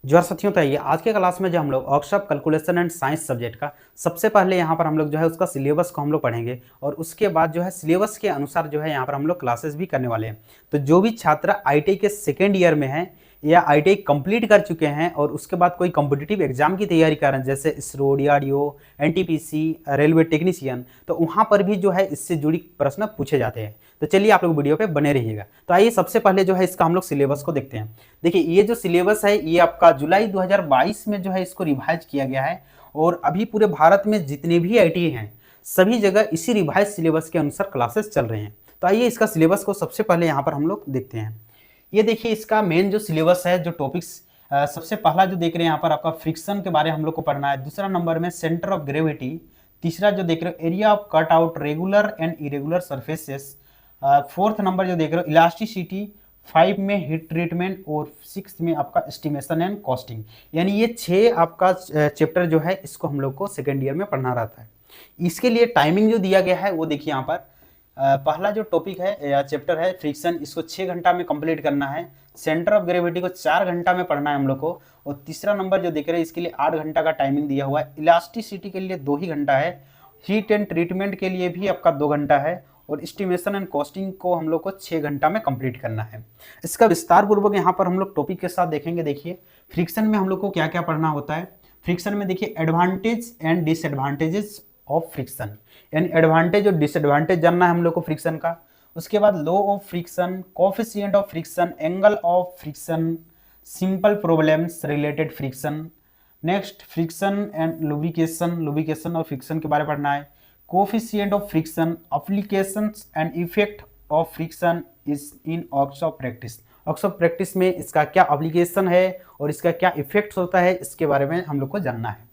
जो साथियों, तो आइए आज के क्लास में जो हम लोग workshop calculation and science subject का सबसे पहले यहाँ पर हम लोग जो है उसका सिलेबस को हम लोग पढ़ेंगे और उसके बाद जो है सिलेबस के अनुसार जो है यहाँ पर हम लोग क्लासेस भी करने वाले हैं। तो जो भी छात्र आईटीआई के सेकेंड ईयर में हैं या आईटीआई कंप्लीट कर चुके हैं और उसके बाद कोई कॉम्पिटिटिव एग्जाम की तैयारी कर रहे हैं जैसे ISRO, DRDO, NTPC, railway technician, तो वहाँ पर भी जो है इससे जुड़ी प्रश्न पूछे जाते हैं। तो चलिए आप लोग वीडियो पे बने रहिएगा। तो आइए सबसे पहले जो है इसका हम लोग सिलेबस को देखते हैं। देखिए ये जो सिलेबस है ये आपका जुलाई 2022 में जो है इसको रिवाइज किया गया है और अभी पूरे भारत में जितने भी आईटीआई हैं सभी जगह इसी रिवाइज सिलेबस के अनुसार क्लासेस चल रहे हैं। तो आइए इसका सिलेबस को सबसे पहले यहाँ पर हम लोग देखते हैं। ये देखिए इसका मेन जो सिलेबस है, जो टॉपिक्स सबसे पहला जो देख रहे हैं यहाँ पर आपका फ्रिक्शन के बारे में हम लोग को पढ़ना है। दूसरा नंबर में सेंटर ऑफ ग्रेविटी। तीसरा जो देख रहे हो area of cut out regular and irregular surfaces. Fourth number जो देख रहे हो इलास्टिसिटी। 5 में हीट ट्रीटमेंट और 6 में आपका एस्टिमेशन एंड कॉस्टिंग। यानी ये 6 आपका चैप्टर जो है इसको हम लोग को सेकेंड ईयर में पढ़ना रहता है। इसके लिए टाइमिंग जो दिया गया है वो देखिए यहाँ पर पहला जो टॉपिक है या चैप्टर है फ्रिक्शन, इसको 6 घंटा में कंप्लीट करना है। सेंटर ऑफ ग्रेविटी को 4 घंटा में पढ़ना है हम लोग को। और तीसरा नंबर जो देख रहे हैं इसके लिए 8 घंटा का टाइमिंग दिया हुआ है। इलास्टिसिटी के लिए 2 ही घंटा है। हीट एंड ट्रीटमेंट के लिए भी आपका 2 घंटा है और एस्टिमेशन एंड कॉस्टिंग को हम लोग को 6 घंटा में कंप्लीट करना है। इसका विस्तार पूर्वक यहाँ पर हम लोग टॉपिक के साथ देखेंगे। देखिए फ्रिक्शन में हम लोग को क्या क्या पढ़ना होता है। फ्रिक्शन में देखिए advantage and disadvantages of friction, यानी एडवांटेज और डिसएडवांटेज जानना है हम लोग को फ्रिक्शन का। उसके बाद law of friction, coefficient of friction, angle of friction, simple problems related friction. Next friction and lubrication, lubrication और फ्रिक्शन के बारे में पढ़ना है। Coefficient of friction, applications and effect of friction is in workshop practice. Workshop practice में इसका क्या application है और इसका क्या इफेक्ट होता है इसके बारे में हम लोग को जानना है।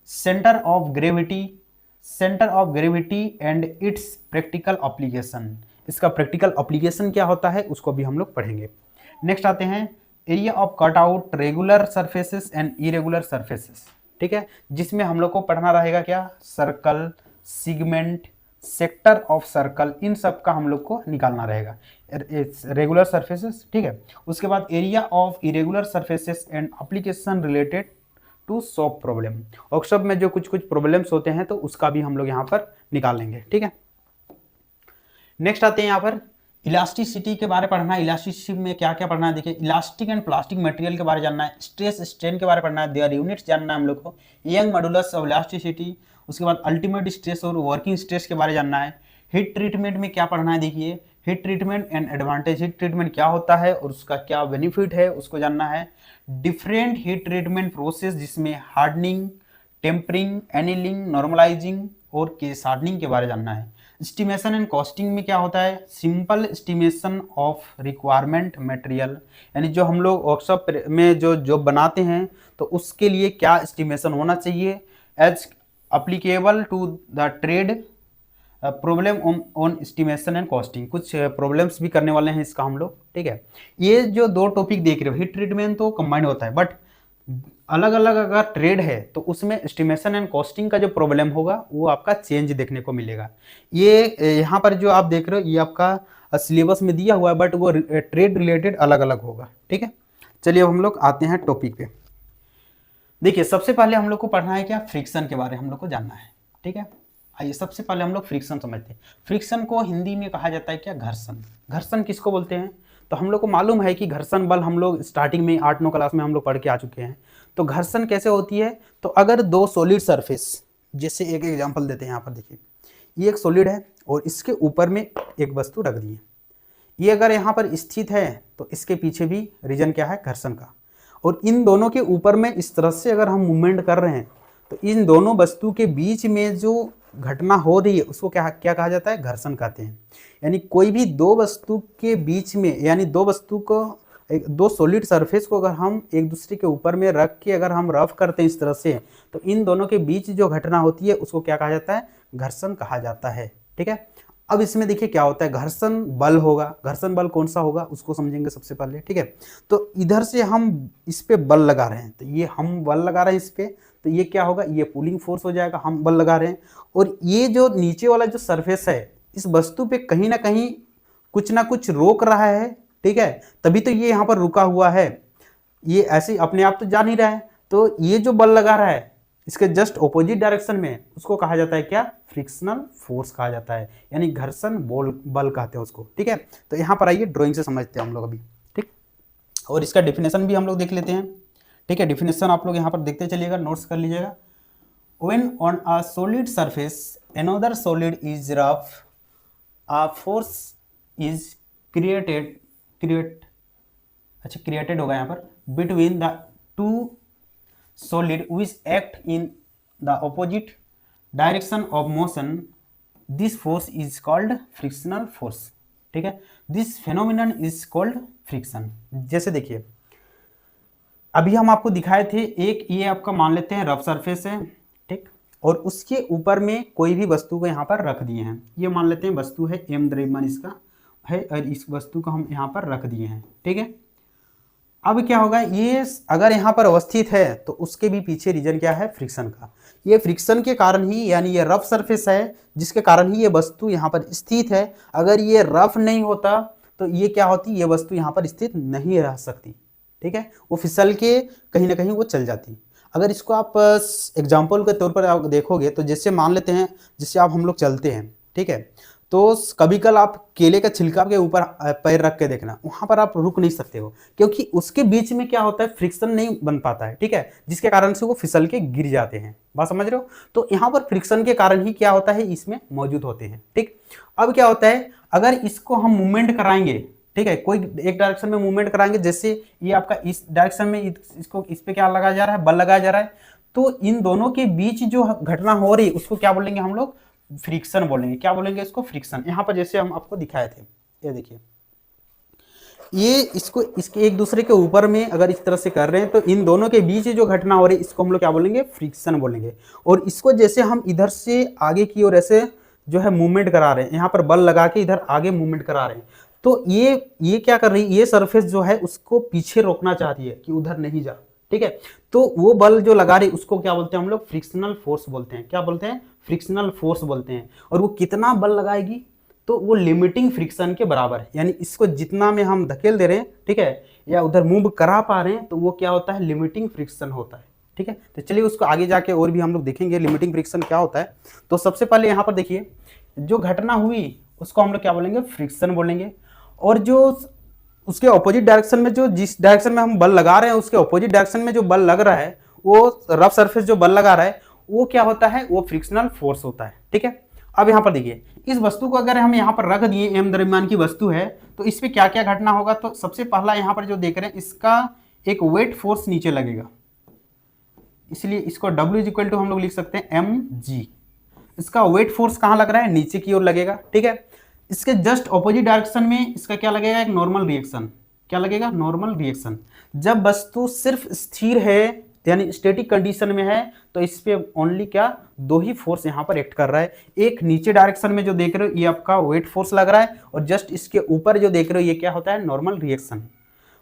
Centre of gravity, centre of gravity and it's practical application, इसका प्रैक्टिकल एप्लीकेशन क्या होता है उसको भी हम लोग पढ़ेंगे। नेक्स्ट आते हैं area of cut out regular surfaces and irregular surfaces, ठीक है, जिसमें हम लोग को पढ़ना रहेगा क्या, circle, segment, sector of circle, इन सब का हम लोग को निकालना रहेगा। रेगुलर सर्फेसेस, ठीक है। उसके बाद area of irregular surfaces and application related to solve problem. Workshop में जो कुछ कुछ प्रॉब्लम्स होते हैं तो उसका भी हम लोग यहाँ पर निकालेंगे, ठीक है। नेक्स्ट आते हैं यहाँ पर इलास्टिसिटी के बारे में पढ़ना है। इलास्टिसिटी में क्या क्या पढ़ना है, देखिए इलास्टिक एंड प्लास्टिक मटेरियल के बारे में जानना है। स्ट्रेस स्ट्रेन के बारे में पढ़ना है, देयर यूनिट्स जानना है हम लोग को। यंग मॉडुलस ऑफ इलास्टिसिटी, उसके बाद अल्टीमेट स्ट्रेस और वर्किंग स्ट्रेस के बारे में जानना है। हीट ट्रीटमेंट में क्या पढ़ना है, देखिए heat treatment and advantage, heat treatment क्या होता है और उसका क्या बेनिफिट है उसको जानना है। डिफरेंट हीट ट्रीटमेंट प्रोसेस जिसमें हार्डनिंग, टेम्परिंग, एनिलिंग, नॉर्मलाइजिंग और केस हार्डनिंग के बारे में जानना है। एस्टिमेशन एंड कॉस्टिंग में क्या होता है, simple estimation of requirement material, यानी जो हम लोग वर्कशॉप में जो जॉब बनाते हैं तो उसके लिए क्या एस्टिमेशन होना चाहिए as applicable to the trade. Problem on estimation and costing, कुछ प्रॉब्लम्स भी करने वाले हैं इसका हम लोग, ठीक है। ये जो दो टॉपिक देख रहे हो, हीट ट्रीटमेंट तो कंबाइंड होता है बट अलग अलग अगर ट्रेड है तो उसमें एस्टिमेशन एंड कॉस्टिंग का जो प्रॉब्लम होगा वो आपका चेंज देखने को मिलेगा। ये यहाँ पर जो आप देख रहे हो ये आपका सिलेबस में दिया हुआ है बट वो ट्रेड रिलेटेड अलग अलग होगा, ठीक है। चलिए अब हम लोग आते हैं टॉपिक पे। देखिए सबसे पहले हम लोग को पढ़ना है क्या, फ्रिक्शन के बारे में हम लोग को जानना है, ठीक है। आइए सबसे पहले हम लोग फ्रिक्शन समझते हैं। फ्रिक्शन को हिंदी में कहा जाता है क्या, घर्षण। घर्षण किसको बोलते हैं, तो हम लोग को मालूम है कि घर्षण बल हम लोग स्टार्टिंग में 8-9 क्लास में हम लोग पढ़ के आ चुके हैं। तो घर्षण कैसे होती है, तो अगर दो सॉलिड सरफेस, जैसे एक एग्जांपल देते हैं यहाँ पर, देखिए ये एक सॉलिड है और इसके ऊपर में एक वस्तु रख दी है। ये अगर यहाँ पर स्थित है तो इसके पीछे भी रीजन क्या है, घर्षण का। और इन दोनों के ऊपर में इस तरह से अगर हम मूवमेंट कर रहे हैं तो इन दोनों वस्तु के बीच में जो घटना हो रही है उसको क्या क्या कहा जाता है, घर्षण कहते हैं। यानी कोई भी दो वस्तु के बीच में, यानी दो वस्तु को, दो सॉलिड सरफेस को अगर हम एक दूसरे के ऊपर में रख के अगर हम रफ करते हैं इस तरह से, तो इन दोनों के बीच जो घटना होती है उसको क्या कहा जाता है, घर्षण कहा जाता है, ठीक है। अब इसमें देखिए क्या होता है, घर्षण बल होगा। घर्षण बल कौन सा होगा उसको समझेंगे सबसे पहले, ठीक है। तो इधर से हम इस पे बल लगा रहे हैं, तो ये हम बल लगा रहे हैं इस पे, तो ये क्या होगा, ये पुलिंग फोर्स हो जाएगा, हम बल लगा रहे हैं। और ये जो नीचे वाला जो सरफेस है इस वस्तु पे कहीं ना कहीं कुछ ना कुछ रोक रहा है, ठीक है, तभी तो ये यहाँ पर रुका हुआ है। ये ऐसे अपने आप तो जा नहीं रहा है, तो ये जो बल लगा रहा है इसके जस्ट ऑपोजिट डायरेक्शन में, उसको कहा जाता है क्या, फ्रिक्शनल फोर्स कहा जाता है, यानी घर्षण बल कहते हैं उसको। ठीक है, तो यहाँ पर आइए ड्राइंग से समझते हैं हम लोग अभी। ठीक, और इसका डिफिनेशन भी हम लोग देख लेते हैं। ठीक है, डिफिनेशन आप लोग यहाँ पर देखते चलिएगा, नोट्स कर लीजिएगा। When on a solid surface another solid is rough, a force is created होगा यहाँ पर between the two solid which act in the opposite direction of motion. This force is called frictional force। ठीक है, this phenomenon is called friction। जैसे देखिए अभी हम आपको दिखाए थे, एक ये आपका मान लेते हैं रफ सरफेस है, ठीक, और उसके ऊपर में कोई भी वस्तु को यहाँ पर रख दिए हैं। ये मान लेते हैं वस्तु है m द्रव्यमान इसका है, और इस वस्तु को हम यहाँ पर रख दिए हैं। ठीक है, अब क्या होगा, ये अगर यहाँ पर अवस्थित है तो उसके भी पीछे रीजन क्या है, फ्रिक्शन का। ये फ्रिक्शन के कारण ही, यानी ये रफ सरफेस है जिसके कारण ही ये वस्तु यहाँ पर स्थित है। अगर ये रफ नहीं होता तो ये क्या होती, ये वस्तु यहाँ पर स्थित नहीं रह सकती। ठीक है, वो फिसल के कहीं ना कहीं वो चल जाती। अगर इसको आप एग्जाम्पल के तौर पर आप देखोगे तो जैसे मान लेते हैं, जैसे आप हम लोग चलते हैं, ठीक है, तो कभी कल आप केले का छिलका के ऊपर पैर रख के देखना, वहां पर आप रुक नहीं सकते हो, क्योंकि उसके बीच में क्या होता है, फ्रिक्शन नहीं बन पाता है। ठीक है, जिसके कारण से वो फिसल के गिर जाते हैं। बात समझ रहे हो? तो यहाँ पर फ्रिक्शन के कारण ही क्या होता है, इसमें मौजूद होते हैं। ठीक, अब क्या होता है, अगर इसको हम मूवमेंट कराएंगे, ठीक है, कोई एक डायरेक्शन में मूवमेंट कराएंगे, जैसे ये आपका इस डायरेक्शन में इसको इस पे क्या लगाया जा रहा है, बल लगाया जा रहा है, तो इन दोनों के बीच जो घटना हो रही है उसको क्या बोलेंगे हम लोग, फ्रिक्शन बोलेंगे। क्या बोलेंगे इसको, फ्रिक्शन। यहाँ पर जैसे हम आपको दिखाए थे, ये देखिए, ये इसको इसके एक दूसरे के ऊपर में अगर इस तरह से कर रहे हैं तो इन दोनों के बीच जो घटना हो रही है इसको हम लोग क्या बोलेंगे, फ्रिक्शन बोलेंगे। और इसको जैसे हम इधर से आगे की ओर ऐसे जो है मूवमेंट करा रहे हैं, यहाँ पर बल लगा के इधर आगे मूवमेंट करा रहे हैं, तो ये क्या कर रही है, ये सरफेस जो है उसको पीछे रोकना चाहती है कि उधर नहीं जा। ठीक है, तो वो बल जो लगा रही है उसको क्या बोलते हैं हम लोग, फ्रिक्शनल फोर्स बोलते हैं। क्या बोलते हैं, फ्रिक्शनल फोर्स बोलते हैं। और वो कितना बल लगाएगी, तो वो लिमिटिंग फ्रिक्शन के बराबर है, यानी इसको जितना में हम धकेल दे रहे हैं, ठीक है, या उधर मूव करा पा रहे हैं, तो वो क्या होता है, लिमिटिंग फ्रिक्शन होता है। ठीक है, तो चलिए उसको आगे जाके और भी हम लोग देखेंगे लिमिटिंग फ्रिक्शन क्या होता है। तो सबसे पहले यहाँ पर देखिए, जो घटना हुई उसको हम लोग क्या बोलेंगे, फ्रिक्शन बोलेंगे। और जो उसके ऑपोजिट डायरेक्शन में, जो जिस डायरेक्शन में हम बल लगा रहे हैं उसके ऑपोजिट डायरेक्शन में जो बल लग रहा है, वो रफ सरफेस जो बल लगा रहा है वो क्या होता है, वो फ्रिक्शनल फोर्स होता है। ठीक है, अब यहाँ पर देखिए, इस वस्तु को अगर हम यहाँ पर रख दिए, m द्रव्यमान की वस्तु है, तो इस पे क्या क्या घटना होगा। तो सबसे पहला यहाँ पर जो देख रहे हैं, इसका एक वेट फोर्स नीचे लगेगा, इसलिए इसको W इक्वल टू हम लोग लिख सकते हैं mg। इसका वेट फोर्स कहाँ लग रहा है, नीचे की ओर लगेगा। ठीक है, इसके जस्ट ऑपोजिट डायरेक्शन में इसका क्या लगेगा, एक नॉर्मल रिएक्शन। क्या लगेगा, नॉर्मल रिएक्शन। जब वस्तु सिर्फ स्थिर है, यानी स्टैटिक कंडीशन में है, तो इस पे ओनली क्या, दो ही फोर्स यहाँ पर एक्ट कर रहा है। एक नीचे डायरेक्शन में जो देख रहे हो ये आपका वेट फोर्स लग रहा है, और जस्ट इसके ऊपर जो देख रहे हो ये क्या होता है, नॉर्मल रिएक्शन।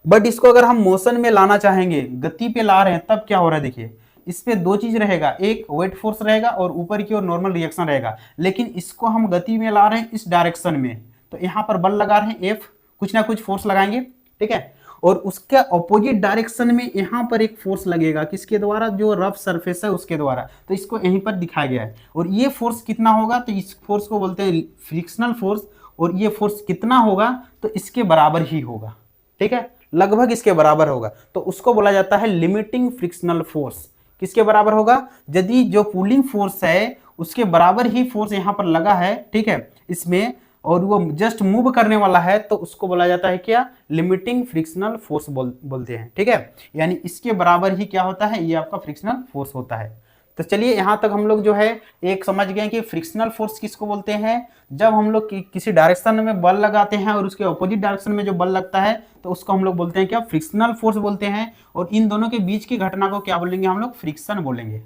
बट इसको अगर हम मोशन में लाना चाहेंगे, गति पे ला रहे हैं, तब क्या हो रहा है, देखिए इस पे दो चीज रहेगा, एक वेट फोर्स रहेगा और ऊपर की ओर नॉर्मल रिएक्शन रहेगा। लेकिन इसको हम गति में ला रहे हैं इस डायरेक्शन में, तो यहाँ पर बल लगा रहे हैं F, कुछ ना कुछ फोर्स लगाएंगे। ठीक है, और उसके ऑपोजिट डायरेक्शन में यहाँ पर एक फोर्स लगेगा, किसके द्वारा, जो रफ सरफेस है उसके द्वारा। तो इसको यहीं पर दिखाया गया है। और ये फोर्स कितना होगा, तो इस फोर्स को बोलते हैं फ्रिक्शनल फोर्स। और ये फोर्स कितना होगा, तो इसके बराबर ही होगा। ठीक है, लगभग इसके बराबर होगा, तो उसको बोला जाता है लिमिटिंग फ्रिक्शनल फोर्स। किसके बराबर होगा, यदि जो पुलिंग फोर्स है उसके बराबर ही फोर्स यहाँ पर लगा है, ठीक है, इसमें, और वो जस्ट मूव करने वाला है, तो उसको बोला जाता है क्या, लिमिटिंग फ्रिक्शनल फोर्स बोलते हैं। ठीक है, यानी इसके बराबर ही क्या होता है, ये आपका फ्रिक्शनल फोर्स होता है। तो चलिए यहाँ तक हम लोग जो है एक समझ गए कि फ्रिक्शनल फोर्स किसको बोलते हैं, जब हम लोग किसी डायरेक्शन में बल लगाते हैं और उसके ऑपोजिट डायरेक्शन में जो बल लगता है, तो उसको हम लोग बोलते हैं क्या, फ्रिक्शनल फोर्स बोलते हैं। और इन दोनों के बीच की घटना को क्या बोलेंगे हम लोग, फ्रिक्शन बोलेंगे।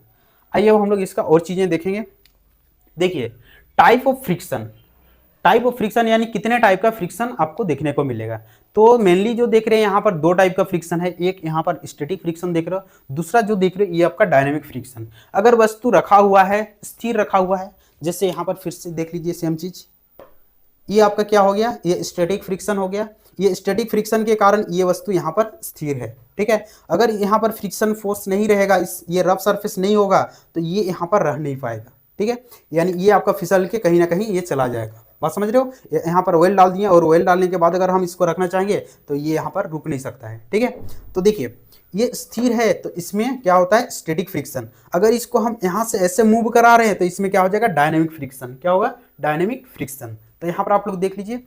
आइए अब हम लोग इसका और चीजें देखेंगे। देखिए, type of friction, type of friction यानी कितने टाइप का फ्रिक्शन आपको देखने को मिलेगा। तो मेनली जो देख रहे हैं यहाँ पर दो टाइप का फ्रिक्शन है, एक यहाँ पर स्टैटिक फ्रिक्शन देख रहे हो, दूसरा जो देख रहे हो ये आपका डायनामिक फ्रिक्शन। अगर वस्तु रखा हुआ है, स्थिर रखा हुआ है, जैसे यहाँ पर फिर से देख लीजिए सेम चीज, ये आपका क्या हो गया, ये स्टैटिक फ्रिक्शन हो गया। ये स्टैटिक फ्रिक्शन के कारण ये वस्तु यहाँ पर स्थिर है, ठीक है। अगर यहाँ पर फ्रिक्शन फोर्स नहीं रहेगा, इस ये रफ सरफेस नहीं होगा तो ये यहाँ पर रह नहीं पाएगा, ठीक है। यानी ये आपका फिसल के कहीं ना कहीं ये चला जाएगा। बात समझ रहे हो? यहाँ पर ऑयल डाल दिए और ऑयल डालने के बाद अगर हम इसको रखना चाहेंगे तो ये यहाँ पर रुक नहीं सकता है, ठीक है। तो देखिए ये स्थिर है तो इसमें क्या होता है, स्टैटिक फ्रिक्शन। अगर इसको हम यहाँ से ऐसे मूव करा रहे हैं तो इसमें क्या हो जाएगा, डायनेमिक फ्रिक्शन। क्या होगा, डायनेमिक फ्रिक्शन। तो यहाँ पर आप लोग देख लीजिए,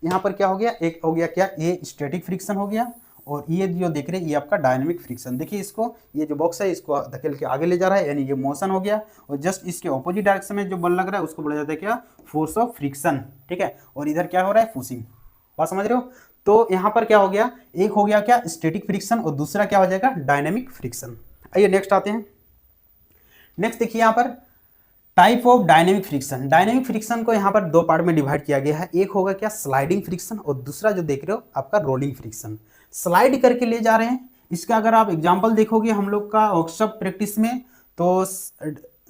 यहाँ पर क्या हो गया, एक हो गया क्या, ये स्टैटिक फ्रिक्शन हो गया और ये जो देख रहे हैं ये आपका डायनेमिक फ्रिक्शन। देखिए इसको, ये जो बॉक्स है इसको धकेल के आगे ले जा रहा है, यानी ये मोशन हो गया। और जस्ट इसके ऑपोजिट डायरेक्शन में जो बल लग रहा है उसको बोला जाता है क्या, फोर्स ऑफ फ्रिक्शन, ठीक है। और इधर क्या हो रहा है, पुशिंग। बात समझ रहे हो? तो यहाँ पर क्या हो गया, एक हो गया क्या, स्टैटिक फ्रिक्शन और दूसरा क्या हो जाएगा, डायनेमिक फ्रिक्शन। आइए नेक्स्ट आते हैं। नेक्स्ट देखिए यहाँ पर type of dynamic friction. Dynamic friction को यहाँ पर दो पार्ट में डिवाइड किया गया है। एक होगा क्या, स्लाइडिंग फ्रिक्शन और दूसरा जो देख रहे हो आपका रोलिंग फ्रिक्शन। स्लाइड करके ले जा रहे हैं, इसका अगर आप एग्जांपल देखोगे हम लोग का वर्कशॉप प्रैक्टिस में, तो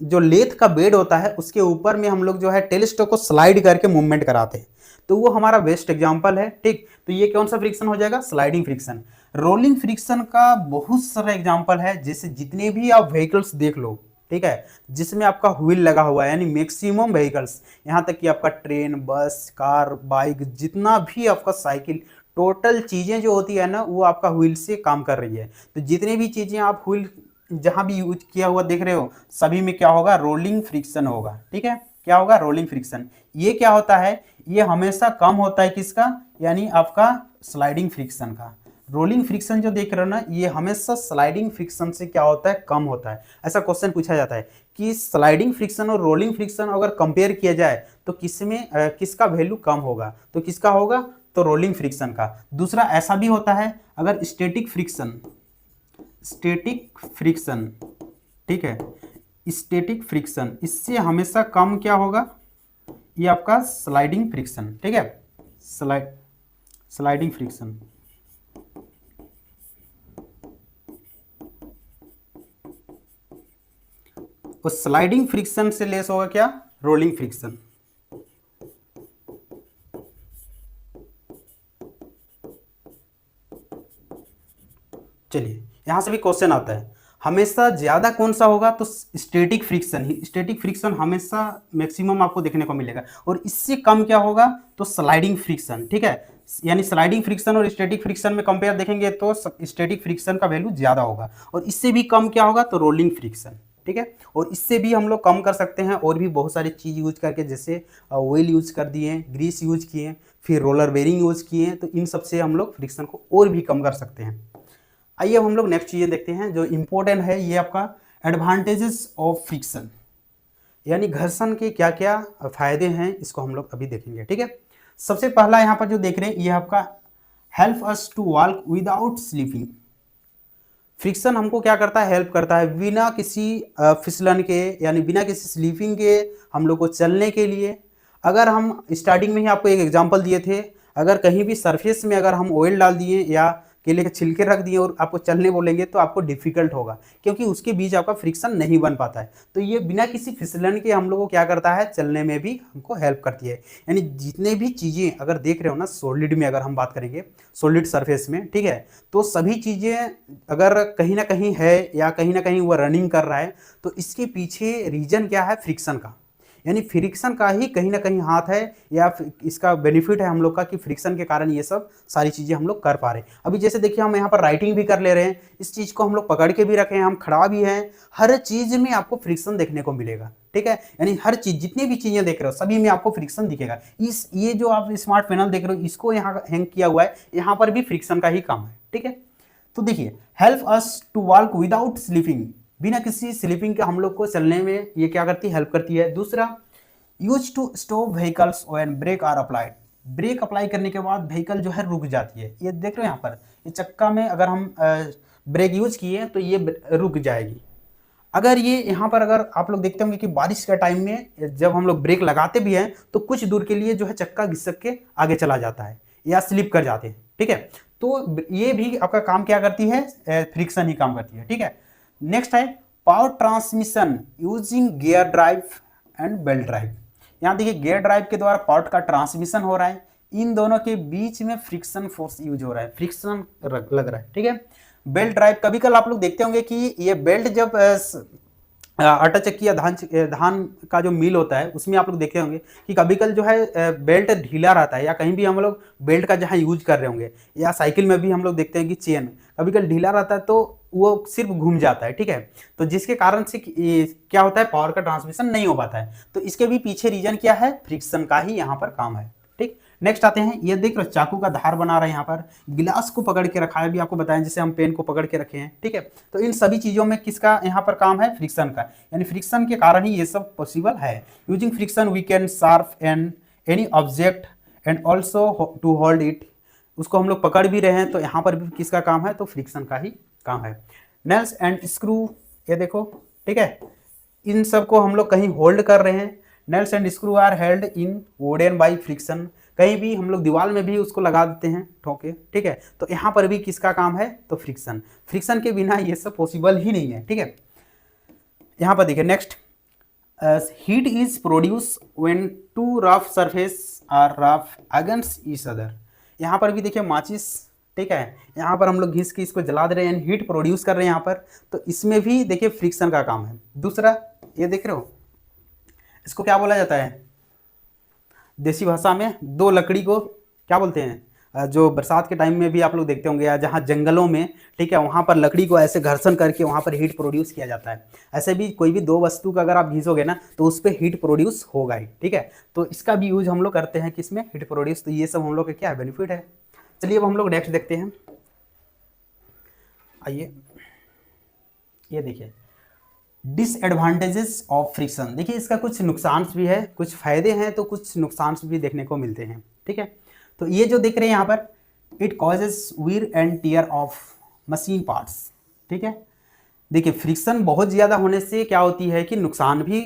जो लेथ का बेड होता है उसके ऊपर में हम लोग जो है टेलीस्कोप को स्लाइड करके मूवमेंट कराते हैं, तो वो हमारा बेस्ट एग्जांपल है, ठीक। तो ये कौन सा फ्रिक्शन हो जाएगा, स्लाइडिंग फ्रिक्शन। रोलिंग फ्रिक्शन का बहुत सारा एग्जांपल है, जैसे जितने भी आप व्हीकल्स देख लो, ठीक है, जिसमें आपका व्हील लगा हुआ है, यानी मैक्सिमम व्हीकल्स, यहाँ तक कि आपका ट्रेन, बस, कार, बाइक, जितना भी आपका साइकिल, टोटल चीज़ें जो होती है ना वो आपका व्हील से काम कर रही है। तो जितने भी चीज़ें आप व्हील जहाँ भी यूज किया हुआ देख रहे हो सभी में क्या होगा, रोलिंग फ्रिक्शन होगा, ठीक है। क्या होगा, रोलिंग फ्रिक्शन। ये क्या होता है, ये हमेशा कम होता है किसका, यानी आपका स्लाइडिंग फ्रिक्शन का। रोलिंग फ्रिक्शन जो देख रहे हो ना, ये हमेशा स्लाइडिंग फ्रिक्शन से क्या होता है, कम होता है। ऐसा क्वेश्चन पूछा जाता है कि स्लाइडिंग फ्रिक्शन और रोलिंग फ्रिक्शन अगर कंपेयर किया जाए तो किसमें किसका वैल्यू कम होगा, तो किसका होगा, तो रोलिंग फ्रिक्शन का। दूसरा ऐसा भी होता है, अगर स्टैटिक फ्रिक्शन, ठीक है, स्टैटिक फ्रिक्शन इससे हमेशा कम क्या होगा, ये आपका स्लाइडिंग फ्रिक्शन, ठीक है, स्लाइडिंग फ्रिक्शन। और स्लाइडिंग फ्रिक्शन से लेस होगा क्या, रोलिंग फ्रिक्शन। चलिए यहां से भी क्वेश्चन आता है, हमेशा ज्यादा कौन सा होगा, तो स्टैटिक फ्रिक्शन ही। स्टैटिक फ्रिक्शन हमेशा मैक्सिमम आपको देखने को मिलेगा, और इससे कम क्या होगा, तो स्लाइडिंग फ्रिक्शन, ठीक है। यानी स्लाइडिंग फ्रिक्शन और स्टैटिक फ्रिक्शन में कंपेयर देखेंगे तो स्टैटिक फ्रिक्शन का वैल्यू ज्यादा होगा, और इससे भी कम क्या होगा, तो रोलिंग फ्रिक्शन, ठीक है। और इससे भी हम लोग कम कर सकते हैं, और भी बहुत सारी चीज़ यूज करके, जैसे ऑयल यूज कर दिए, ग्रीस यूज किए, फिर रोलर बेरिंग यूज किए, तो इन सबसे हम लोग फ्रिक्शन को और भी कम कर सकते हैं। आइए अब हम लोग नेक्स्ट चीज़ें देखते हैं जो इम्पोर्टेंट है, ये आपका एडवांटेजेस ऑफ फ्रिक्शन, यानी घर्षण के क्या क्या फायदे हैं, इसको हम लोग अभी देखेंगे, ठीक है। सबसे पहला यहाँ पर जो देख रहे हैं ये आपका help us to walk without slipping. Friction हमको क्या करता है, हेल्प करता है बिना किसी फिसलन के, यानी बिना किसी स्लीपिंग के हम लोग को चलने के लिए। अगर हम स्टार्टिंग में ही आपको एक एग्जांपल दिए थे, अगर कहीं भी सरफेस में अगर हम ऑयल डाल दिए या केले के छिलके रख दिए और आपको चलने बोलेंगे तो आपको डिफिकल्ट होगा, क्योंकि उसके बीच आपका फ्रिक्शन नहीं बन पाता है। तो ये बिना किसी फिसलन के हम लोग को क्या करता है, चलने में भी हमको हेल्प करती है। यानी जितने भी चीज़ें अगर देख रहे हो ना, सॉलिड में अगर हम बात करेंगे, सॉलिड सरफेस में, ठीक है, तो सभी चीज़ें अगर कहीं ना कहीं है या कहीं ना कहीं वो रनिंग कर रहा है, तो इसके पीछे रीजन क्या है, फ्रिक्शन का। यानी फ्रिक्शन का ही कहीं ना कहीं हाथ है, या इसका बेनिफिट है हम लोग का कि फ्रिक्शन के कारण ये सब सारी चीज़ें हम लोग कर पा रहे हैं। अभी जैसे देखिए हम यहाँ पर राइटिंग भी कर ले रहे हैं, इस चीज़ को हम लोग पकड़ के भी रखे हैं, हम खड़ा भी हैं, हर चीज़ में आपको फ्रिक्शन देखने को मिलेगा, ठीक है। यानी हर चीज़, जितनी भी चीज़ें देख रहे हो सभी में आपको फ्रिक्शन दिखेगा। ये जो आप स्मार्ट पैनल देख रहे हो, इसको यहाँ हैंग किया हुआ है, यहाँ पर भी फ्रिक्शन का ही काम है, ठीक है। तो देखिए help us to walk without slipping, बिना किसी स्लीपिंग के हम लोग को चलने में ये क्या करती है, हेल्प करती है। दूसरा, use to stop vehicles when brake are applied. Brake apply करने के बाद व्हीकल जो है रुक जाती है। ये देख रहे हो यहाँ पर, ये चक्का में अगर हम ब्रेक यूज किए तो ये रुक जाएगी। अगर ये यहाँ पर अगर आप लोग देखते होंगे कि बारिश के टाइम में जब हम लोग ब्रेक लगाते भी हैं तो कुछ दूर के लिए जो है चक्का घिसक के आगे चला जाता है या स्लिप कर जाते हैं, ठीक है। तो ये भी आपका काम क्या करती है, फ्रिक्शन ही काम करती है, ठीक है। नेक्स्ट है power transmission using gear drive and belt drive. यहाँ देखिए गियर ड्राइव के द्वारा पावर का ट्रांसमिशन हो रहा है, इन दोनों के बीच में फ्रिक्शन फोर्स यूज हो रहा है, फ्रिक्शन लग रहा है, ठीक है। बेल्ट ड्राइव, कभी कल आप लोग देखते होंगे कि ये बेल्ट जब आटा चक्की या धान का जो मिल होता है उसमें आप लोग देखे होंगे कि कभी कल जो है बेल्ट ढीला रहता है, या कहीं भी हम लोग बेल्ट का जहाँ यूज कर रहे होंगे, या साइकिल में भी हम लोग देखते हैं कि चेन कभी कल ढीला रहता है तो वो सिर्फ घूम जाता है, ठीक है। तो जिसके कारण से क्या होता है, पावर का ट्रांसमिशन नहीं हो पाता है। तो इसके भी पीछे रीजन क्या है, फ्रिक्शन का ही यहाँ पर काम है, ठीक। नेक्स्ट आते हैं, ये देख रहे हो चाकू का धार बना रहा है, यहाँ पर गिलास को पकड़ के रखा है, भी आपको बताएं जैसे हम पेन को पकड़ के रखे हैं, ठीक है। तो इन सभी चीजों में किसका यहाँ पर काम है, फ्रिक्शन का, यानी फ्रिक्शन के कारण ही ये सब पॉसिबल है। Using friction we can sharp and any object and also to hold it, उसको हम लोग पकड़ भी रहे हैं तो यहाँ पर भी किसका काम है, तो फ्रिक्शन का ही काम है। नेल्स एंड स्क्रू, ये देखो, ठीक है, इन सब को हम लोग कहीं होल्ड कर रहे हैं। Nails and screw are held in wooden by friction, कहीं भी हम लोग दीवार में भी उसको लगा देते हैं ठोके, ठीक है। तो यहाँ पर भी किसका काम है, तो फ्रिक्शन, फ्रिक्शन के बिना ये सब पॉसिबल ही नहीं है, ठीक है। यहाँ पर देखिए next, heat is produce when two rough surface are rub against each other, यहाँ पर भी देखिए माचिस, ठीक है, यहाँ पर हम लोग घिस के इसको जला दे रहे हैं, हीट प्रोड्यूस कर रहे हैं यहाँ पर, तो इसमें भी देखिए फ्रिक्शन का काम है। दूसरा ये देख रहे हो, इसको क्या बोला जाता है देसी भाषा में, दो लकड़ी को क्या बोलते हैं, जो बरसात के टाइम में भी आप लोग देखते होंगे, या जहाँ जंगलों में, ठीक है, वहाँ पर लकड़ी को ऐसे घर्षण करके वहाँ पर हीट प्रोड्यूस किया जाता है। ऐसे भी कोई भी दो वस्तु का अगर आप घिसोगे ना तो उस पर हीट प्रोड्यूस होगा ही, ठीक है। तो इसका भी यूज हम लोग करते हैं किसमें, हीट प्रोड्यूस। तो ये सब हम लोग का क्या है, बेनिफिट है। चलिए अब हम लोग नेक्स्ट देखते हैं, आइए ये देखिए डिसएडवांटेजेस ऑफ फ्रिक्शन। देखिए इसका कुछ नुकसान भी है, कुछ फायदे हैं तो कुछ नुकसान भी देखने को मिलते हैं, ठीक है। तो ये जो देख रहे हैं यहाँ पर, it causes wear and tear of machine parts, ठीक है। देखिए फ्रिक्शन बहुत ज़्यादा होने से क्या होती है कि नुकसान भी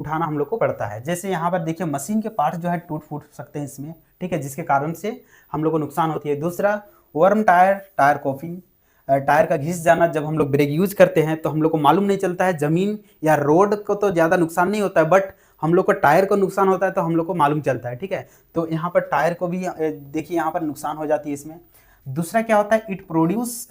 उठाना हम लोग को पड़ता है। जैसे यहाँ पर देखिए मशीन के पार्ट्स जो है टूट फूट सकते हैं इसमें, ठीक है, जिसके कारण से हम लोग को नुकसान होती है। दूसरा worm tyre, tyre coughing, tyre का घिस जाना, जब हम लोग ब्रेक यूज करते हैं तो हम लोग को मालूम नहीं चलता है, जमीन या रोड को तो ज़्यादा नुकसान नहीं होता है, बट हम लोग को टायर को नुकसान होता है तो हम लोग को मालूम चलता है, ठीक है। तो यहाँ पर टायर को भी देखिए यहाँ पर नुकसान हो जाती है इसमें। दूसरा क्या होता है, it produce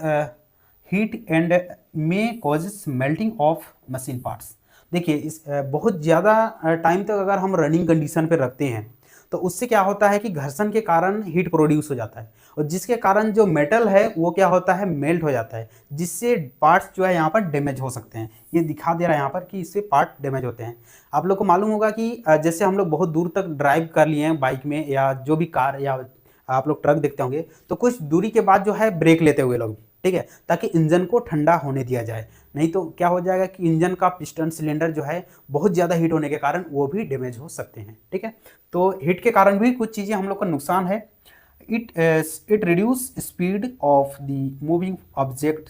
heat and may causes melting of machine parts. देखिए इस बहुत ज़्यादा टाइम तक अगर हम रनिंग कंडीशन पे रखते हैं तो उससे क्या होता है कि घर्षण के कारण हीट प्रोड्यूस हो जाता है, और जिसके कारण जो मेटल है वो क्या होता है, मेल्ट हो जाता है, जिससे पार्ट्स जो है यहाँ पर डैमेज हो सकते हैं। ये दिखा दे रहा है यहाँ पर कि इससे पार्ट डैमेज होते हैं। आप लोग को मालूम होगा कि जैसे हम लोग बहुत दूर तक ड्राइव कर लिए हैं बाइक में, या जो भी कार, या आप लोग ट्रक देखते होंगे, तो कुछ दूरी के बाद जो है ब्रेक लेते हुए लोग, ठीक है, ताकि इंजन को ठंडा होने दिया जाए। नहीं तो क्या हो जाएगा कि इंजन का पिस्टन सिलेंडर जो है बहुत ज़्यादा हीट होने के कारण वो भी डैमेज हो सकते हैं, ठीक है। तो हीट के कारण भी कुछ चीज़ें हम लोग का नुकसान है। It reduce speed of the moving object,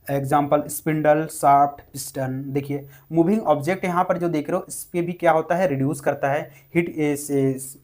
example spindle, shaft, piston. देखिए मूविंग ऑब्जेक्ट यहाँ पर जो देख रहे हो इस पर भी क्या होता है, रिड्यूस करता है हीट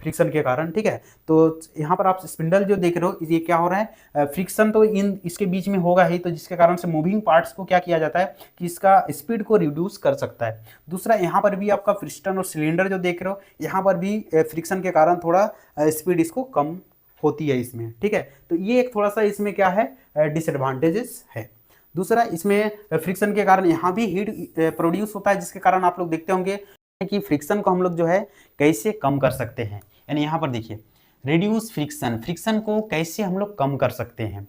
फ्रिक्शन के कारण, ठीक है। तो यहाँ पर आप स्पिंडल जो देख रहे हो ये क्या हो रहा है, फ्रिक्शन तो इसके बीच में होगा ही, तो जिसके कारण से मूविंग पार्ट्स को क्या किया जाता है कि इसका स्पीड को रिड्यूस कर सकता है। दूसरा यहाँ पर भी आपका पिस्टन और सिलेंडर जो देख रहे हो यहाँ पर भी फ्रिक्शन के कारण थोड़ा स्पीड इसको कम होती है इसमें, ठीक है। तो ये एक थोड़ा सा इसमें क्या है, डिसएडवांटेजेस है। दूसरा इसमें फ्रिक्शन के कारण यहाँ भी हीट प्रोड्यूस होता है, जिसके कारण आप लोग देखते होंगे कि फ्रिक्शन को हम लोग जो है कैसे कम कर सकते हैं। यानी यहाँ पर देखिए रिड्यूस फ्रिक्शन, फ्रिक्शन को कैसे हम लोग कम कर सकते हैं।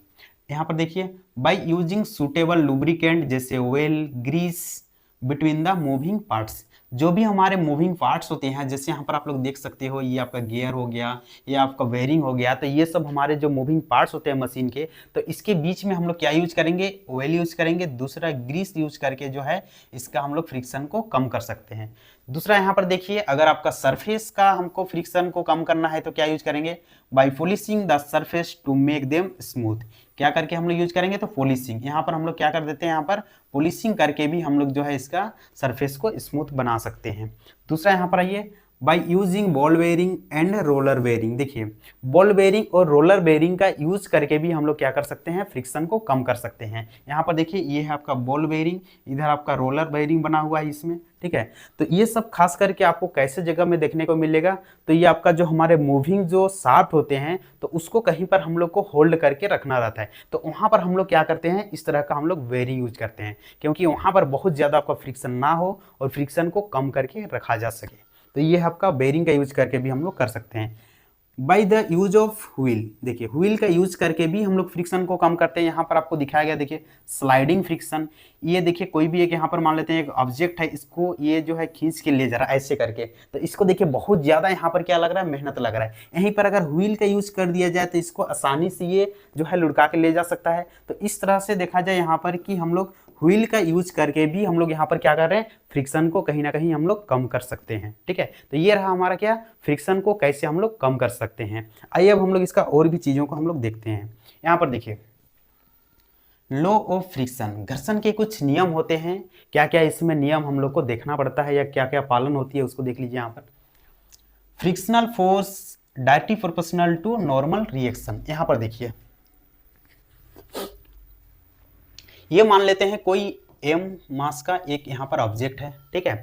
यहाँ पर देखिए बाय यूजिंग सुटेबल लुब्रिकेंट जैसे oil, grease between the moving parts. जो भी हमारे मूविंग पार्ट्स होते हैं, जैसे यहाँ पर आप लोग देख सकते हो ये आपका गियर हो गया, ये आपका बेयरिंग हो गया, तो ये सब हमारे जो मूविंग पार्ट्स होते हैं मशीन के, तो इसके बीच में हम लोग क्या यूज करेंगे, ऑयल यूज करेंगे। दूसरा ग्रीस यूज करके जो है इसका हम लोग फ्रिक्शन को कम कर सकते हैं। दूसरा यहाँ पर देखिए अगर आपका सरफेस का हमको फ्रिक्शन को कम करना है तो क्या यूज करेंगे, by polishing the surface to make them smooth. क्या करके हम लोग यूज करेंगे, तो पॉलिशिंग। यहाँ पर हम लोग क्या कर देते हैं, यहाँ पर पॉलिशिंग करके भी हम लोग जो है इसका सरफेस को स्मूथ बना सकते हैं। दूसरा यहाँ पर आइए by using ball bearing and roller bearing. देखिए बॉल बेयरिंग और रोलर बेयरिंग का यूज करके भी हम लोग क्या कर सकते हैं, फ्रिक्शन को कम कर सकते हैं। यहाँ पर देखिए ये है आपका बॉल बेयरिंग, इधर आपका रोलर बेयरिंग बना हुआ है इसमें, ठीक है। तो ये सब खास करके आपको कैसे जगह में देखने को मिलेगा, तो ये आपका जो हमारे मूविंग जो शाफ्ट होते हैं तो उसको कहीं पर हम लोग को होल्ड करके रखना रहता है, तो वहाँ पर हम लोग क्या करते हैं, इस तरह का हम लोग बेयरिंग यूज करते हैं, क्योंकि वहाँ पर बहुत ज़्यादा आपका फ्रिक्शन ना हो और फ्रिक्शन को कम करके रखा जा सके। तो ये आपका बेयरिंग का यूज करके भी हम लोग कर सकते हैं। By the use of wheel, देखिए व्हील का यूज करके भी हम लोग फ्रिक्शन को कम करते हैं। यहाँ पर आपको दिखाया गया, देखिए स्लाइडिंग फ्रिक्शन। ये देखिए कोई भी एक यहाँ पर मान लेते हैं एक ऑब्जेक्ट है, इसको ये जो है खींच के ले जा रहा है ऐसे करके, तो इसको देखिए बहुत ज़्यादा यहाँ पर क्या लग रहा है, मेहनत लग रहा है। यहीं पर अगर व्हील का यूज कर दिया जाए तो इसको आसानी से ये जो है लुढ़का के ले जा सकता है। तो इस तरह से देखा जाए यहाँ पर कि हम लोग व्हील का यूज करके भी हम लोग यहाँ पर क्या कर रहे हैं, फ्रिक्शन को कहीं ना कहीं हम लोग कम कर सकते हैं, ठीक है। तो ये रहा हमारा क्या, फ्रिक्शन को कैसे हम लोग कम कर सकते हैं। आइए अब हम लोग इसका और भी चीज़ों को हम लोग देखते हैं। यहाँ पर देखिए लॉ ऑफ फ्रिक्शन, घर्षण के कुछ नियम होते हैं, क्या क्या इसमें नियम हम लोग को देखना पड़ता है या क्या क्या पालन होती है उसको देख लीजिए। यहाँ पर frictional force directly proportional to normal reaction. यहाँ पर देखिए ये मान लेते हैं कोई m मास का एक यहाँ पर ऑब्जेक्ट है, ठीक है।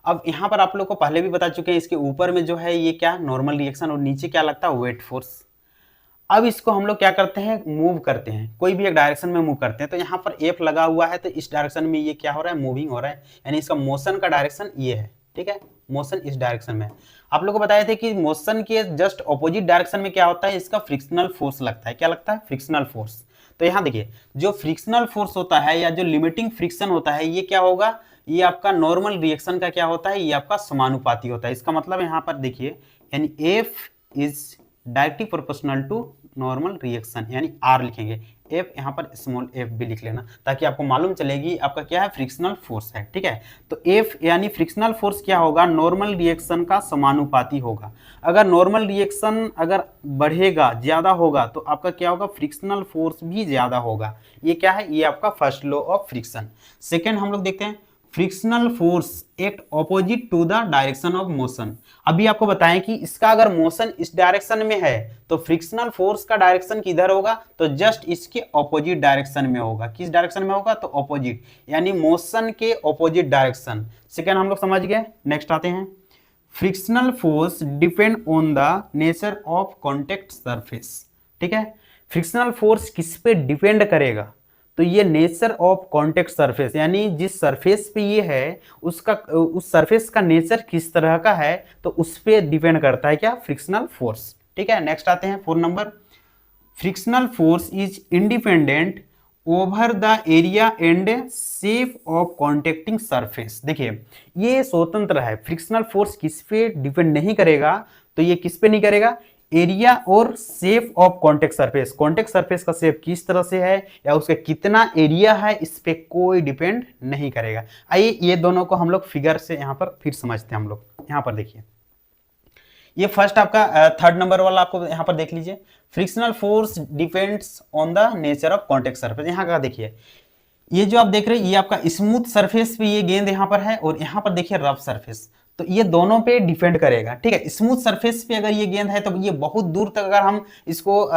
अब यहाँ पर आप लोग को पहले भी बता चुके हैं, इसके ऊपर में जो है ये क्या नॉर्मल रिएक्शन और नीचे क्या लगता है, वेट फोर्स। अब इसको हम लोग क्या करते हैं, मूव करते हैं, कोई भी एक डायरेक्शन में मूव करते हैं। तो यहाँ पर F लगा हुआ है, तो इस डायरेक्शन में ये क्या हो रहा है, मूविंग हो रहा है, यानी इसका मोशन का डायरेक्शन ये है, ठीक है। मोशन इस डायरेक्शन में, आप लोग को बताए थे कि मोशन के जस्ट ऑपोजिट डायरेक्शन में क्या होता है, इसका फ्रिक्शनल फोर्स लगता है। क्या लगता है, फ्रिक्शनल फोर्स। तो यहाँ देखिए जो फ्रिक्शनल फोर्स होता है या जो लिमिटिंग फ्रिक्शन होता है ये क्या होगा, ये आपका नॉर्मल रिएक्शन का क्या होता है, ये आपका समानुपाती होता है। इसका मतलब यहाँ पर देखिए यानी F is directly proportional to normal reaction, यानी R लिखेंगे, F यहाँ पर स्मॉल f भी लिख लेना ताकि आपको मालूम चलेगी आपका क्या है, फ्रिक्शनल फोर्स है, ठीक है। तो F यानी फ्रिक्शनल फोर्स क्या होगा, नॉर्मल रिएक्शन का समानुपाती होगा। अगर नॉर्मल रिएक्शन अगर बढ़ेगा, ज्यादा होगा, तो आपका क्या होगा, फ्रिक्शनल फोर्स भी ज्यादा होगा। ये क्या है, ये आपका first law of friction. Second हम लोग देखते हैं frictional force act opposite to the direction of motion. अभी आपको बताएं कि इसका अगर मोशन इस डायरेक्शन में है तो फ्रिक्शनल फोर्स का डायरेक्शन किधर होगा, तो जस्ट इसके ऑपोजिट डायरेक्शन में होगा। किस डायरेक्शन में होगा, तो ऑपोजिट, यानी मोशन के ऑपोजिट डायरेक्शन। सेकेंड हम लोग समझ गए। नेक्स्ट आते हैं frictional force depend on the nature of contact surface, ठीक है। फ्रिक्शनल फोर्स किस पे डिपेंड करेगा, तो ये नेचर ऑफ कॉन्टेक्ट सरफेस, यानी जिस सरफेस पे ये है उसका उस सरफेस का नेचर किस तरह का है, तो उस पे डिपेंड करता है क्या, फ्रिक्शनल फोर्स, ठीक है। नेक्स्ट आते हैं 4 number, frictional force is independent over the area and shape of contacting surface. देखिए ये स्वतंत्र है, फ्रिक्शनल फोर्स किस पे डिपेंड नहीं करेगा, तो ये किस पे नहीं करेगा, एरिया और shape of contact surface. Contact surface का शेप किस तरह से है या उसका कितना एरिया है, इस पे कोई डिपेंड नहीं करेगा। आइए ये दोनों को हम लोग फिगर से यहाँ पर फिर समझते हैं हम लोग। यहाँ पर देखिए ये फर्स्ट आपका 3rd नंबर वाला आपको यहाँ पर देख लीजिए, frictional force depends on the nature of contact surface. यहाँ का देखिए ये जो आप देख रहे हैं ये आपका स्मूथ सरफेस पे ये गेंद यहाँ पर है और यहाँ पर देखिए रफ सरफेस, तो ये दोनों पे डिपेंड करेगा, ठीक है। स्मूथ सरफेस पे अगर ये गेंद है तो ये बहुत दूर तक अगर हम इसको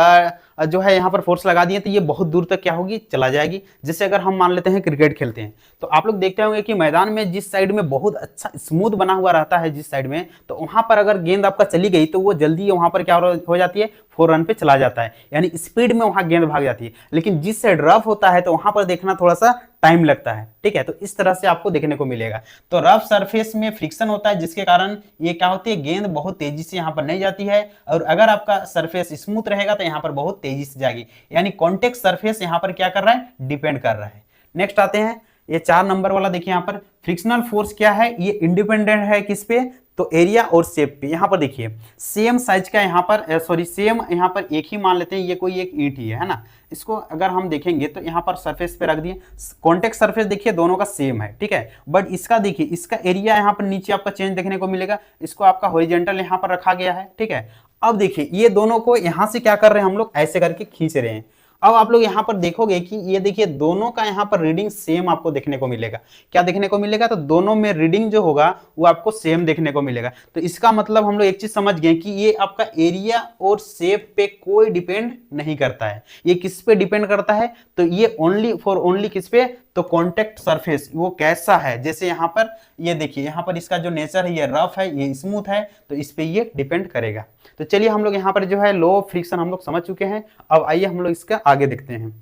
जो है यहाँ पर फोर्स लगा दिए तो ये बहुत दूर तक क्या होगी, चला जाएगी। जैसे अगर हम मान लेते हैं क्रिकेट खेलते हैं तो आप लोग देखते होंगे कि मैदान में जिस साइड में बहुत अच्छा स्मूथ बना हुआ रहता है जिस साइड में, तो वहां पर अगर गेंद आपका चली गई तो वो जल्दी वहां पर क्या हो जाती है, 4 रन पे चला जाता है, यानी स्पीड में वहां गेंद भाग जाती है। लेकिन जिस साइड रफ होता है तो वहां पर देखना थोड़ा सा टाइम लगता है, ठीक है। तो इस तरह से आपको देखने को मिलेगा। तो रफ सरफेस में फ्रिक्शन होता है जिसके कारण ये क्या होती है, गेंद बहुत तेजी से यहाँ पर नहीं जाती है, और अगर आपका सरफेस स्मूथ रहेगा तो यहाँ पर बहुत तेजी से जाएगी, यानी कॉन्टेक्ट सरफेस यहाँ पर क्या कर रहा है, डिपेंड कर रहा है। नेक्स्ट आते हैं ये 4 नंबर वाला, देखिए यहाँ पर फ्रिक्शनल फोर्स क्या है, ये इंडिपेंडेंट है किस पे, तो एरिया और शेप पे। यहाँ पर देखिए सेम साइज का यहाँ पर सेम यहाँ पर एक ही मान लेते हैं, ये कोई एक ईंट ही है ना, इसको अगर हम देखेंगे तो यहाँ पर सरफेस पे रख दिए, कॉन्टेक्ट सरफेस देखिए दोनों का सेम है, ठीक है। बट इसका देखिए इसका एरिया यहाँ पर नीचे आपका चेंज देखने को मिलेगा, इसको आपका हॉरिजॉन्टल यहाँ पर रखा गया है, ठीक है। अब देखिए ये दोनों को यहाँ से क्या कर रहे हैं हम लोग, ऐसे करके खींच रहे हैं। अब आप लोग यहाँ पर देखोगे कि ये देखिए दोनों का यहाँ पर रीडिंग सेम आपको देखने को मिलेगा। क्या देखने को मिलेगा? तो दोनों में रीडिंग जो होगा वो आपको सेम देखने को मिलेगा। तो इसका मतलब हम लोग एक चीज समझ गए कि ये आपका एरिया और शेप पे कोई डिपेंड नहीं करता है। ये किस पे डिपेंड करता है? तो ये ओनली फॉर ओनली किस पे? तो कॉन्टेक्ट सरफेस वो कैसा है। जैसे यहाँ पर ये देखिए, यहाँ पर इसका जो नेचर है ये रफ है, ये स्मूथ है, तो इस पे ये डिपेंड करेगा। तो चलिए हम लोग यहाँ पर जो है लॉ ऑफ फ्रिक्शन हम लोग समझ चुके हैं। अब आइए हम लोग इसका आगे देखते हैं।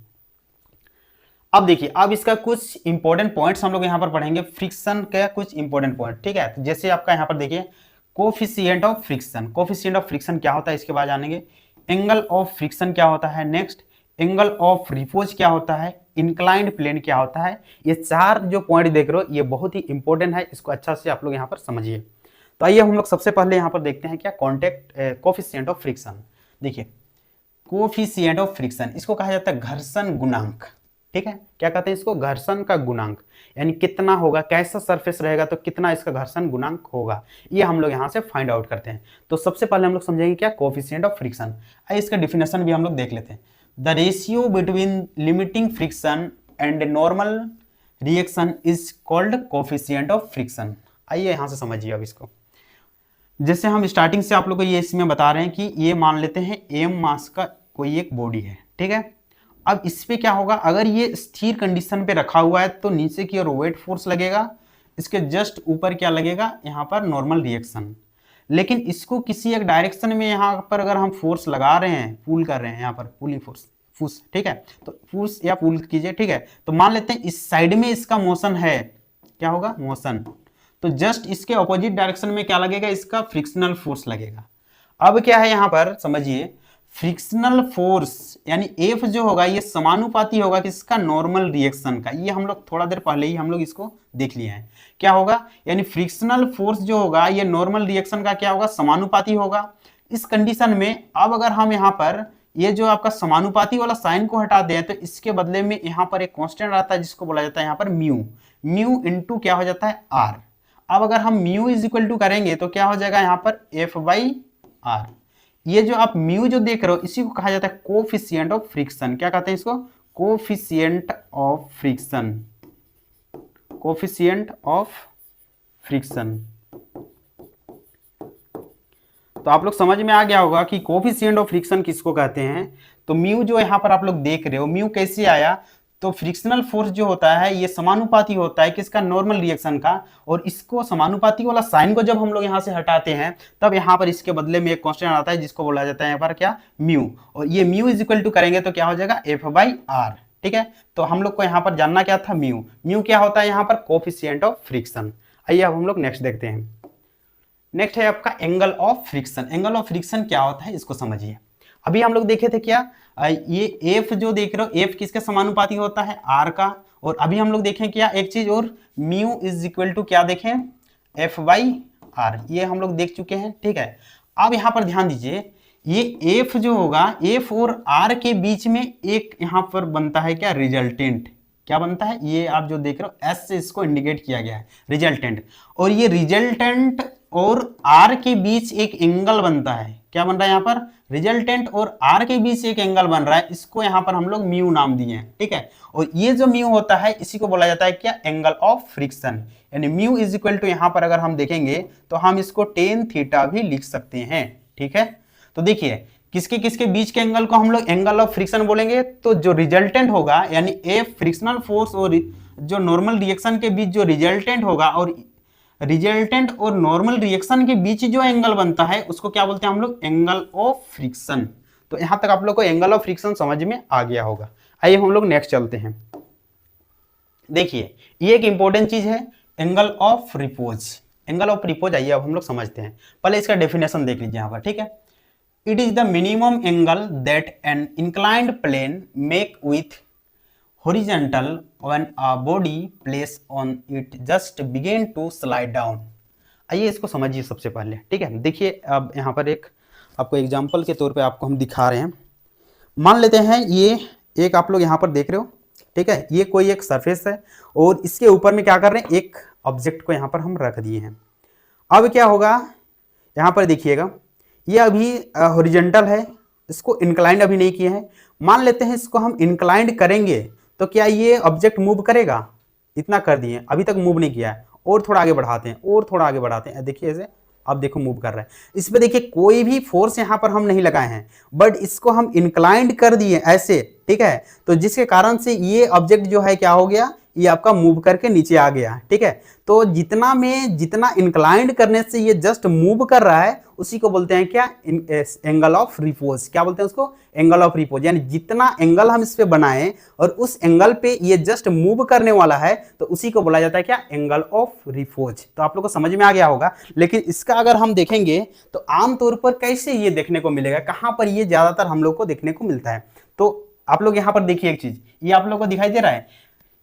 अब देखिए, अब इसका कुछ इंपॉर्टेंट पॉइंट्स हम लोग यहाँ पर पढ़ेंगे, फ्रिक्शन के कुछ इंपॉर्टेंट पॉइंट। ठीक है, तो जैसे आपका यहाँ पर देखिए coefficient of friction. Coefficient of friction क्या होता है इसके बाद जानेंगे। एंगल ऑफ फ्रिक्शन क्या होता है, नेक्स्ट एंगल ऑफ रिपोज क्या होता है, इंक्लाइंड प्लेन क्या होता है। ये चार जो पॉइंट देख रहे हो ये बहुत ही इंपॉर्टेंट है, इसको अच्छा से आप लोग यहाँ पर समझिए। तो आइए हम लोग सबसे पहले यहाँ पर देखते हैं क्या कॉन्टेक्ट कोफिशिएंट ऑफ फ्रिक्शन। देखिए कोफिशिएंट ऑफ फ्रिक्शन इसको कहा जाता है घर्षण गुणांक। ठीक है, क्या कहते हैं इसको? घर्षण का गुणांक, यानी कितना होगा, कैसा सरफेस रहेगा तो कितना इसका घर्षण गुणांक होगा, ये हम लोग यहाँ से फाइंड आउट करते हैं। तो सबसे पहले हम लोग समझेंगे क्या कोफिशिएंट ऑफ फ्रिक्शन। आइए इसका डिफिनेशन भी हम लोग देख लेते हैं। The ratio between limiting friction and normal reaction is called coefficient of friction. आइए यहाँ से समझिए अब इसको। जैसे हम स्टार्टिंग से आप लोग को ये इसमें बता रहे हैं कि ये मान लेते हैं एम मास का कोई एक बॉडी है। ठीक है, अब इस पे क्या होगा, अगर ये स्थिर कंडीशन पे रखा हुआ है तो नीचे की ओर वेट फोर्स लगेगा, इसके जस्ट ऊपर क्या लगेगा, यहाँ पर नॉर्मल रिएक्शन। लेकिन इसको किसी एक डायरेक्शन में यहाँ पर अगर हम फोर्स लगा रहे हैं, पुल कर रहे हैं, यहाँ पर पुलिंग फोर्स पुश, ठीक है, तो पुश या पुल कीजिए। ठीक है, तो मान लेते हैं इस साइड में इसका मोशन है, क्या होगा, मोशन, तो जस्ट इसके ऑपोजिट डायरेक्शन में क्या लगेगा, इसका फ्रिक्शनल फोर्स लगेगा। अब क्या है यहाँ पर समझिए, फ्रिक्शनल फोर्स यानी एफ जो होगा ये समानुपाती होगा किसका, नॉर्मल रिएक्शन का। ये हम लोग थोड़ा देर पहले ही हम लोग इसको देख लिए हैं। क्या होगा, यानी फ्रिक्शनल फोर्स जो होगा ये नॉर्मल रिएक्शन का क्या होगा, समानुपाती होगा। इस कंडीशन में अब अगर हम यहाँ पर ये जो आपका समानुपाती वाला साइन को हटा दें तो इसके बदले में यहाँ पर एक कांस्टेंट आता है जिसको बोला जाता है यहाँ पर म्यू। म्यू इंटू क्या हो जाता है, आर। अब अगर हम म्यू इज इक्वल टू करेंगे तो क्या हो जाएगा यहाँ पर एफ बाई आर। ये जो आप म्यू जो देख रहे हो इसी को कहा जाता है कोफिशिएंट ऑफ फ्रिक्शन। क्या कहते हैं इसको, coefficient of friction, coefficient of friction. तो आप लोग समझ में आ गया होगा कि कोफिशिएंट ऑफ फ्रिक्शन किसको कहते हैं। तो म्यू जो यहाँ पर आप लोग देख रहे हो, म्यू कैसे आया, तो फ्रिक्शनल फोर्स जो होता है ये समानुपाती होता है किसका, नॉर्मल रिएक्शन का। और इसको समानुपाती वाला साइन को जब हम लोग यहाँ से हटाते हैं तब यहाँ पर इसके बदले में एक कांस्टेंट आता है जिसको बोला जाता है यहाँ पर क्या, म्यू। और ये म्यू इज इक्वल टू करेंगे तो क्या हो जाएगा, एफ बाई आर। ठीक है, तो हम लोग को यहाँ पर जानना क्या था, म्यू। म्यू क्या होता है यहाँ पर, कोफिशिएंट ऑफ फ्रिक्शन। आइए अब हम लोग नेक्स्ट देखते हैं। नेक्स्ट है आपका angle of friction. Angle of friction क्या होता है इसको समझिए। अभी हम लोग देखे थे क्या, ये एफ जो देख रहे हो, एफ किसके समानुपाती होता है, आर का। और अभी हम लोग देखें क्या एक चीज और, म्यू इज इक्वल टू क्या देखें, एफ बाई आर। ये हम लोग देख चुके हैं। ठीक है, अब यहाँ पर ध्यान दीजिए, ये एफ जो होगा, एफ और आर के बीच में एक यहाँ पर बनता है क्या, रिजल्टेंट। क्या बनता है, ये आप जो देख रहे हो एस से इसको इंडिकेट किया गया है, रिजल्टेंट। और ये रिजल्टेंट और आर के बीच एक एंगल बनता है। क्या बन रहा है यहाँ पर, रिजल्टेंट और आर के बीच एक एंगल बन रहा है, इसको यहाँ पर हम लोग म्यू नाम दिए हैं। ठीक है, और ये जो म्यू होता है इसी को बोला जाता है क्या, एंगल ऑफ फ्रिक्शन। यानी म्यू इज इक्वल टू यहाँ पर अगर हम देखेंगे तो हम इसको टेन थीटा भी लिख सकते हैं। ठीक है, तो देखिए किसके किसके बीच के एंगल को हम लोग एंगल ऑफ फ्रिक्शन बोलेंगे, तो जो रिजल्टेंट होगा यानी एफ फ्रिक्शनल फोर्स और जो नॉर्मल रिएक्शन के बीच जो रिजल्टेंट होगा, और रिजल्टेंट और नॉर्मल रिएक्शन के बीच जो एंगल बनता है उसको क्या बोलते हैं हम लोग, एंगल ऑफ फ्रिक्शन। तो यहां तक आप लोग को एंगल ऑफ फ्रिक्शन समझ में आ गया होगा। आइए हम लोग नेक्स्ट चलते हैं। देखिए ये एक इंपॉर्टेंट चीज है, angle of repose. Angle of repose आइए अब हम लोग समझते हैं। पहले इसका डेफिनेशन देख लीजिए यहाँ पर। ठीक है, it is the minimum angle that an inclined plane make with horizontal when a body placed on it just begin to slide down। आइए इसको समझिए सबसे पहले। ठीक है, देखिए अब यहाँ पर एक आपको एग्जांपल के तौर पे आपको हम दिखा रहे हैं। मान लेते हैं ये एक आप लोग यहाँ पर देख रहे हो। ठीक है, ये कोई एक सरफेस है और इसके ऊपर में क्या कर रहे हैं, एक ऑब्जेक्ट को यहाँ पर हम रख दिए हैं। अब क्या होगा, यहाँ पर देखिएगा ये अभी हॉरिजॉन्टल है इसको इंक्लाइंड अभी नहीं किए हैं, मान लेते हैं इसको हम इंक्लाइंड करेंगे तो क्या ये ऑब्जेक्ट मूव करेगा? इतना कर दिए, अभी तक मूव नहीं किया है, और थोड़ा आगे बढ़ाते हैं, और थोड़ा आगे बढ़ाते हैं, देखिए ऐसे, अब देखो मूव कर रहा है। इसमें देखिए कोई भी फोर्स यहां पर हम नहीं लगाए हैं, बट इसको हम इंक्लाइंड कर दिए ऐसे, ठीक है, तो जिसके कारण से ये ऑब्जेक्ट जो है क्या हो गया, ये आपका मूव करके नीचे आ गया, ठीक है। तो जितना इंक्लाइंड करने से ये जस्ट मूव कर रहा है उसी को बोलते हैं क्या, एंगल ऑफ रिपोज। क्या बोलते हैं उसको? Angle of repose. यानी जितना एंगल हम इस पे बनाएं और उस एंगल पे ये जस्ट मूव करने वाला है तो उसी को बोला जाता है क्या, एंगल ऑफ रिपोज। तो आप लोग को समझ में आ गया होगा। लेकिन इसका अगर हम देखेंगे तो आमतौर पर कैसे ये देखने को मिलेगा, कहां पर ये ज्यादातर हम लोग को देखने को मिलता है। तो आप लोग यहां पर देखिए एक चीज, ये आप लोग को दिखाई दे रहा है,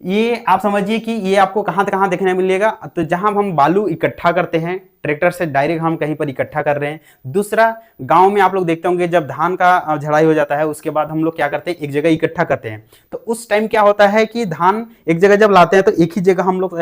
ये आप समझिए कि ये आपको कहां देखने मिलेगा, तो जहां हम बालू इकट्ठा करते हैं ट्रैक्टर से डायरेक्ट हम कहीं पर इकट्ठा कर रहे हैं। दूसरा, गांव में आप लोग देखते होंगे जब धान का झड़ाई हो जाता है उसके बाद हम लोग क्या करते हैं, एक जगह इकट्ठा करते हैं। तो उस टाइम क्या होता है कि धान एक जगह जब लाते हैं तो एक ही जगह हम लोग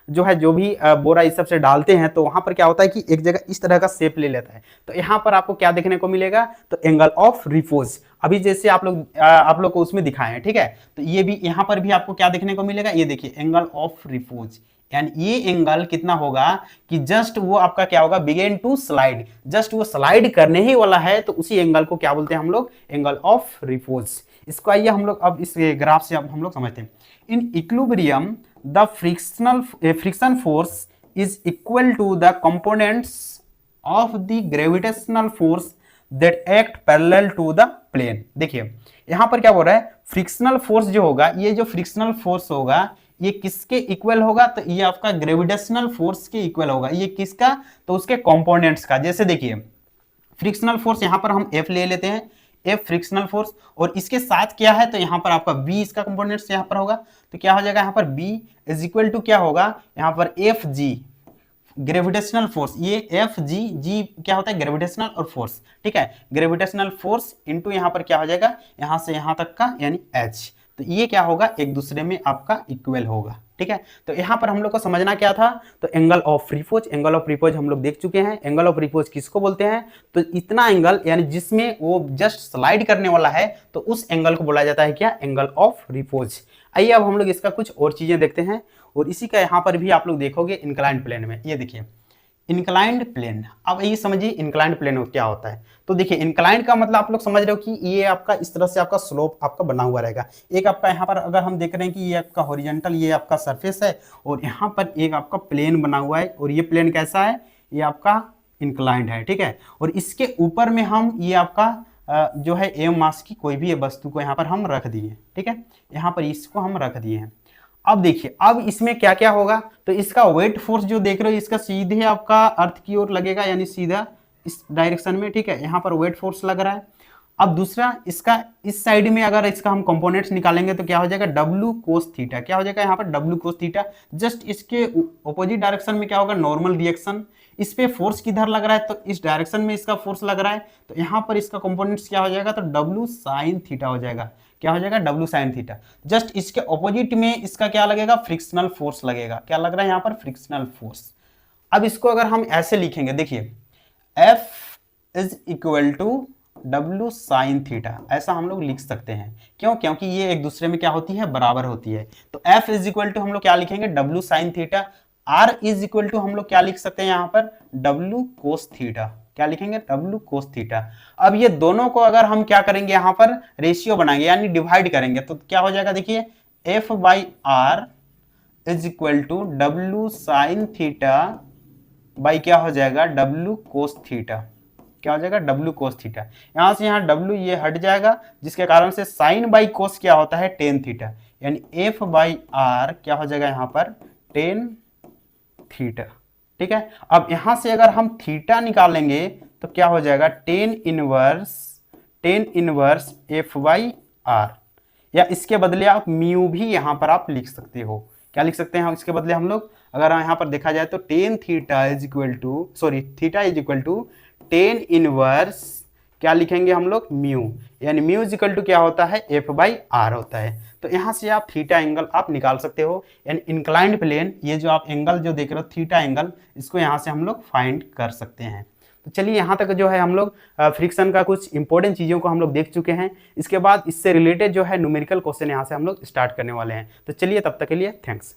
जो भी बोरा इस सब से डालते हैं, तो वहां पर क्या होता है कि एक जगह इस तरह का शेप ले लेता है। तो यहाँ पर आपको क्या देखने को मिलेगा, तो एंगल ऑफ रिपोज। अभी जैसे आप लोग को उसमें दिखाए हैं, ठीक है, तो ये भी यहाँ पर भी आपको क्या देखने को मिलेगा, ये देखिए एंगल ऑफ रिपोज। यानी ये एंगल कितना होगा कि जस्ट वो आपका क्या होगा, बिगेन टू स्लाइड, जस्ट वो स्लाइड करने ही वाला है, तो उसी एंगल को क्या बोलते हैं हम लोग, एंगल ऑफ रिपोज। इसको आइए हम लोग अब इस ग्राफ से अब हम लोग समझते हैं। In equilibrium the friction force is equal to the components of the gravitational force that act parallel to the plane. देखिए यहां पर क्या बोल रहा है, फ्रिक्शनल फोर्स जो होगा, ये जो फ्रिक्शनल फोर्स होगा ये किसके इक्वल होगा, तो ये आपका ग्रेविटेशनल फोर्स के इक्वल होगा। ये किसका, तो उसके कंपोनेंट्स का। जैसे देखिए फ्रिक्शनल फोर्स यहां पर हम F ले लेते हैं, F फ्रिक्शनल फोर्स, और इसके साथ क्या है, तो यहां पर आपका B इसका कंपोनेंट्स यहां पर होगा, तो क्या हो जाएगा यहाँ पर B इज इक्वल टू क्या होगा, यहाँ पर FG ग्रेविटेशनल फोर्स, ये G क्या होता है, ग्रेविटेशनल और फोर्स, ठीक है, ग्रेविटेशनल फोर्स इनटू यहाँ पर क्या हो जाएगा, यहां से यहां तक का यानी H, तो ये क्या होगा, एक दूसरे में आपका इक्वल होगा, ठीक है। तो यहां पर हम लोग को समझना क्या था, तो angle of repose. Angle of repose हम लोग देख चुके हैं। एंगल ऑफ रिपोज किसको बोलते हैं, तो इतना एंगल यानी जिसमें वो जस्ट स्लाइड करने वाला है, तो उस एंगल को बोला जाता है क्या, एंगल ऑफ रिपोज। आइए अब हम लोग इसका कुछ और चीजें देखते हैं, और इसी का यहाँ पर भी आप लोग देखोगे इंक्लाइंड प्लेन में। ये देखिए इंक्लाइंड प्लेन, अब ये समझिए इंक्लाइंड प्लेन क्या होता है। तो देखिए इंक्लाइंड का मतलब आप लोग समझ रहे हो कि ये आपका इस तरह से आपका स्लोप आपका बना हुआ रहेगा। एक आपका यहाँ पर अगर हम देख रहे हैं कि ये आपका हॉरिजॉन्टल ये आपका सरफेस है, और यहाँ पर एक आपका प्लेन बना हुआ है, और ये प्लेन कैसा है, ये आपका इंक्लाइंड है, ठीक है। और इसके ऊपर में हम ये आपका जो है एम मास की कोई भी वस्तु को यहाँ पर हम रख दिए, ठीक है, यहाँ पर इसको हम रख दिए हैं। अब देखिए अब इसमें क्या क्या होगा, तो इसका वेट फोर्स जो देख रहे हो इसका सीधे आपका अर्थ की ओर लगेगा, यानी सीधा इस डायरेक्शन में, ठीक है, यहाँ पर वेट फोर्स लग रहा है। अब दूसरा इसका इस साइड में अगर इसका हम कंपोनेंट्स निकालेंगे तो क्या हो जाएगा, डब्ल्यू कोस थीटा, क्या हो जाएगा यहाँ पर डब्ल्यू कोस थीटा। जस्ट इसके ऑपोजिट डायरेक्शन में क्या होगा, नॉर्मल रिएक्शन। इस पे फोर्स किधर लग रहा है, तो इस डायरेक्शन में इसका फोर्स लग रहा है, तो यहाँ पर इसका कंपोनेंट्स क्या हो जाएगा, तो डब्ल्यू साइन थीटा हो जाएगा। क्या हो जाएगा, डब्ल्यू साइन थीटा। जस्ट इसके ऑपोजिट में इसका क्या लगेगा, फ्रिक्शनल फोर्स लगेगा। क्या लग रहा है यहाँ पर, फ्रिक्शनल फोर्स। अब इसको अगर हम ऐसे लिखेंगे, देखिए F is equal to W sine theta, ऐसा हम लोग लिख सकते हैं। क्यों, क्योंकि ये एक दूसरे में क्या होती है, बराबर होती है। तो F इज इक्वल टू हम लोग क्या लिखेंगे, W sine theta. R is equal to हम लोग क्या लिख सकते हैं यहाँ पर, डब्ल्यू कोस थीटा। क्या लिखेंगे, डब्ल्यू कोस थीटा। अब ये दोनों को अगर हम क्या करेंगे, यहाँ पर रेशियो बनाएंगे यानी डिवाइड करेंगे, तो क्या हो जाएगा, देखिए F by R is equal to W sine theta by क्या हो जाएगा, डब्ल्यू कोस थीटा। क्या हो जाएगा, डब्ल्यू कोस थीटा। यहां से यहाँ डब्ल्यू ये हट जाएगा, जिसके कारण से साइन बाई कोस क्या होता है, टेन थीटा, यानी F बाई आर क्या हो जाएगा यहाँ पर, टेन थीटा, ठीक है। अब यहां से अगर हम थीटा निकालेंगे तो क्या हो जाएगा, tan inverse F by R, या इसके बदले आप म्यू भी यहां पर आप लिख सकते हो। क्या लिख सकते हैं, इसके बदले हम लोग अगर यहाँ पर देखा जाए तो tan theta is equal to, sorry theta is equal to tan inverse क्या लिखेंगे हम लोग, म्यू, यानी म्यू इज इक्वल टू क्या होता है, F बाई आर होता है। तो यहाँ से आप थीटा एंगल आप निकाल सकते हो, यानी इंक्लाइंड प्लेन, ये जो आप एंगल जो देख रहे हो थीटा एंगल, इसको यहाँ से हम लोग फाइंड कर सकते हैं। तो चलिए यहाँ तक जो है हम लोग फ्रिक्शन का कुछ इंपॉर्टेंट चीज़ों को हम लोग देख चुके हैं। इसके बाद इससे रिलेटेड जो है न्यूमेरिकल क्वेश्चन यहाँ से हम लोग स्टार्ट करने वाले हैं। तो चलिए तब तक के लिए थैंक्स।